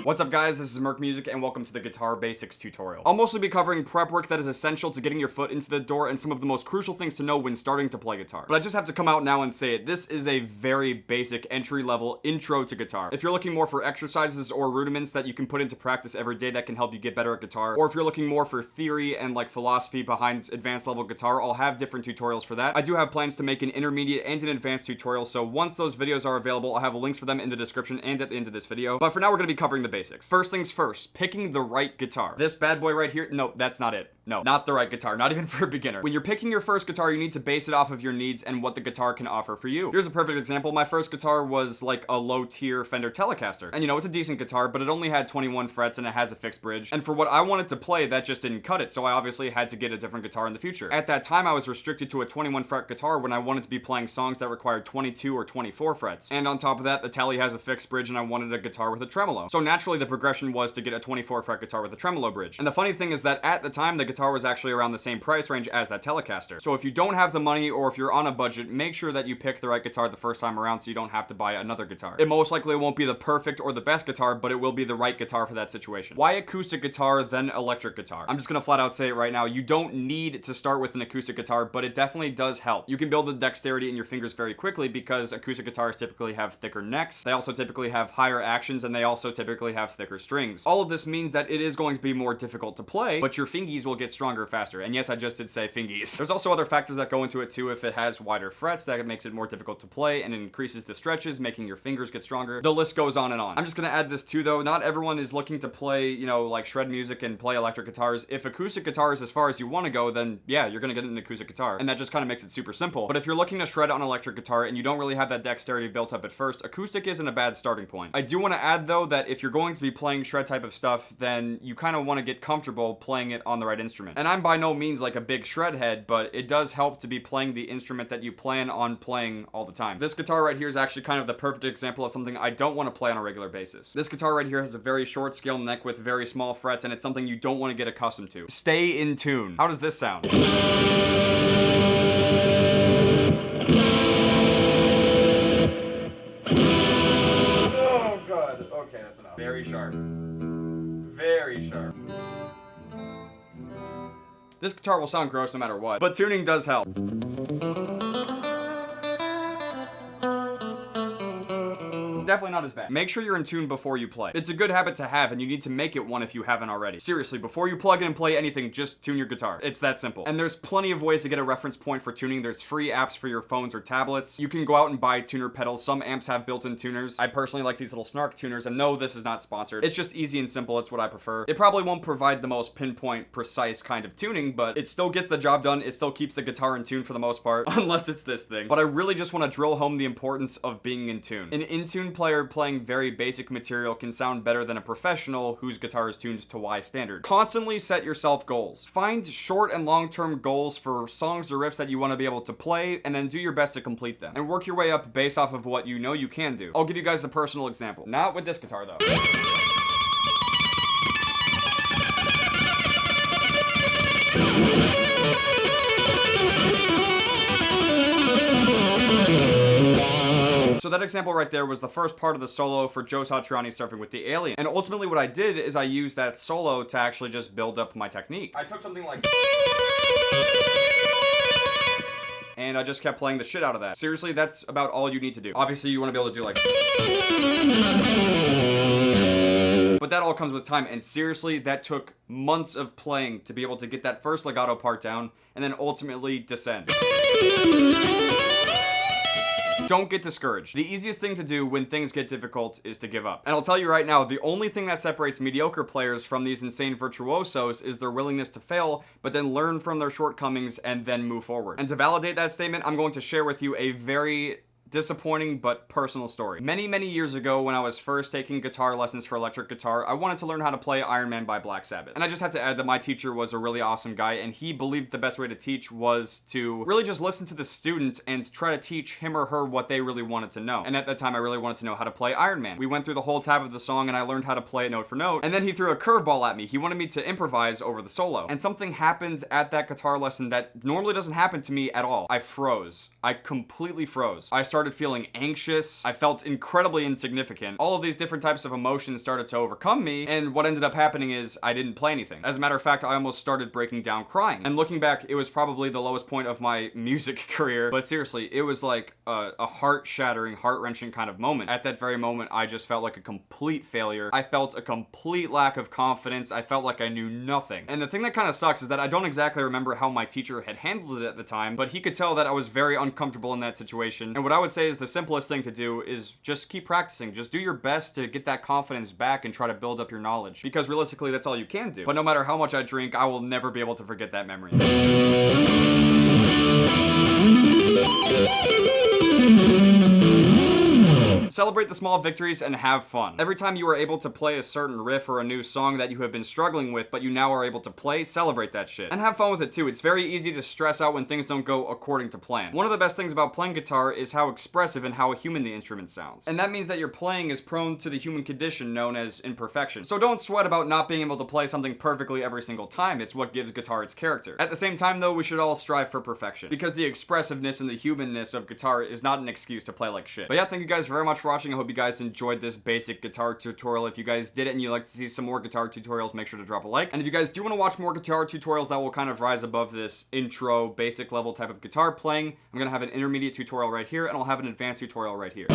What's up guys, this is M3RKMUS1C and welcome to the Guitar Basics tutorial. I'll mostly be covering prep work that is essential to getting your foot into the door and some of the most crucial things to know when starting to play guitar. But I just have to come out now and say it, this is a very basic entry-level intro to guitar. If you're looking more for exercises or rudiments that you can put into practice every day that can help you get better at guitar, or if you're looking more for theory and like philosophy behind advanced level guitar, I'll have different tutorials for that. I do have plans to make an intermediate and an advanced tutorial, so once those videos are available, I'll have links for them in the description and at the end of this video. But for now, we're going to be covering the basics. First things first, picking the right guitar. This bad boy right here, no, that's not it. No, not the right guitar, not even for a beginner. When you're picking your first guitar, you need to base it off of your needs and what the guitar can offer for you. Here's a perfect example. My first guitar was like a low tier Fender Telecaster. And you know, it's a decent guitar, but it only had 21 frets and it has a fixed bridge. And for what I wanted to play, that just didn't cut it. So I obviously had to get a different guitar in the future. At that time, I was restricted to a 21 fret guitar when I wanted to be playing songs that required 22 or 24 frets. And on top of that, the Tele has a fixed bridge and I wanted a guitar with a tremolo. So naturally, the progression was to get a 24 fret guitar with a tremolo bridge. And the funny thing is that at the time, the guitar was actually around the same price range as that Telecaster. So if you don't have the money or if you're on a budget, make sure that you pick the right guitar the first time around so you don't have to buy another guitar. It most likely won't be the perfect or the best guitar, but it will be the right guitar for that situation. Why acoustic guitar, then electric guitar? I'm just gonna flat out say it right now. You don't need to start with an acoustic guitar, but it definitely does help. You can build the dexterity in your fingers very quickly because acoustic guitars typically have thicker necks. They also typically have higher actions and they also typically have thicker strings. All of this means that it is going to be more difficult to play, but your fingies will get stronger faster. And yes, I just did say fingies. There's also other factors that go into it too. If it has wider frets, that makes it more difficult to play and it increases the stretches, making your fingers get stronger. The list goes on and on. I'm just gonna add this too though. Not everyone is looking to play, you know, like shred music and play electric guitars. If acoustic guitar is as far as you want to go, then yeah, you're gonna get an acoustic guitar. And that just kind of makes it super simple. But if you're looking to shred on electric guitar and you don't really have that dexterity built up at first, acoustic isn't a bad starting point. I do want to add though that if you're going to be playing shred type of stuff, then you kind of want to get comfortable playing it on the right instrument. And I'm by no means like a big shred head, but it does help to be playing the instrument that you plan on playing all the time. This guitar right here is actually kind of the perfect example of something I don't want to play on a regular basis. This guitar right here has a very short scale neck with very small frets, and it's something you don't want to get accustomed to. Stay in tune. How does this sound? Oh god, okay, that's enough. Very sharp. Very sharp. This guitar will sound gross no matter what, but tuning does help. Definitely not as bad. Make sure you're in tune before you play. It's a good habit to have, and you need to make it one if you haven't already. Seriously, before you plug in and play anything, just tune your guitar. It's that simple. And there's plenty of ways to get a reference point for tuning. There's free apps for your phones or tablets. You can go out and buy tuner pedals. Some amps have built-in tuners. I personally like these little Snark tuners, and no, this is not sponsored. It's just easy and simple. It's what I prefer. It probably won't provide the most pinpoint, precise kind of tuning, but it still gets the job done. It still keeps the guitar in tune for the most part, unless it's this thing. But I really just want to drill home the importance of being in tune. An in-tune player playing very basic material can sound better than a professional whose guitar is tuned to Y standard. Constantly set yourself goals. Find short and long-term goals for songs or riffs that you want to be able to play, and then do your best to complete them. And work your way up based off of what you know you can do. I'll give you guys a personal example. Not with this guitar though. So that example right there was the first part of the solo for Joe Satriani's Surfing with the Alien. And ultimately what I did is I used that solo to actually just build up my technique. I took something like... and I just kept playing the shit out of that. Seriously, that's about all you need to do. Obviously, you want to be able to do like... but that all comes with time, and seriously, that took months of playing to be able to get that first legato part down, and then ultimately descend. Don't get discouraged. The easiest thing to do when things get difficult is to give up. And I'll tell you right now, the only thing that separates mediocre players from these insane virtuosos is their willingness to fail, but then learn from their shortcomings and then move forward. And to validate that statement, I'm going to share with you a very disappointing but personal story. Many years ago, when I was first taking guitar lessons for electric guitar, I wanted to learn how to play Iron Man by Black Sabbath. And I just have to add that my teacher was a really awesome guy, and he believed the best way to teach was to really just listen to the student and try to teach him or her what they really wanted to know. And at that time, I really wanted to know how to play Iron Man. We went through the whole tab of the song, and I learned how to play it note for note, and then he threw a curveball at me. He wanted me to improvise over the solo. And something happened at that guitar lesson that normally doesn't happen to me at all. I froze. I completely froze. I started started feeling anxious. I felt incredibly insignificant. All of these different types of emotions started to overcome me, and what ended up happening is I didn't play anything. As a matter of fact, I almost started breaking down crying. And looking back, it was probably the lowest point of my music career, but seriously, it was like a heart-shattering, heart-wrenching kind of moment. At that very moment, I just felt like a complete failure. I felt a complete lack of confidence. I felt like I knew nothing. And the thing that kind of sucks is that I don't exactly remember how my teacher had handled it at the time, but he could tell that I was very uncomfortable in that situation. And what I would say is the simplest thing to do is just keep practicing. Just do your best to get that confidence back and try to build up your knowledge. Because realistically, that's all you can do. But no matter how much I drink, I will never be able to forget that memory. Celebrate the small victories and have fun. Every time you are able to play a certain riff or a new song that you have been struggling with, but you now are able to play, celebrate that shit. And have fun with it too. It's very easy to stress out when things don't go according to plan. One of the best things about playing guitar is how expressive and how human the instrument sounds. And that means that your playing is prone to the human condition known as imperfection. So don't sweat about not being able to play something perfectly every single time. It's what gives guitar its character. At the same time though, we should all strive for perfection. Because the expressiveness and the humanness of guitar is not an excuse to play like shit. But yeah, thank you guys very much for watching. I hope you guys enjoyed this basic guitar tutorial. If you guys did it and you'd like to see some more guitar tutorials, make sure to drop a like. And if you guys do want to watch more guitar tutorials that will kind of rise above this intro, basic level type of guitar playing, I'm going to have an intermediate tutorial right here, and I'll have an advanced tutorial right here.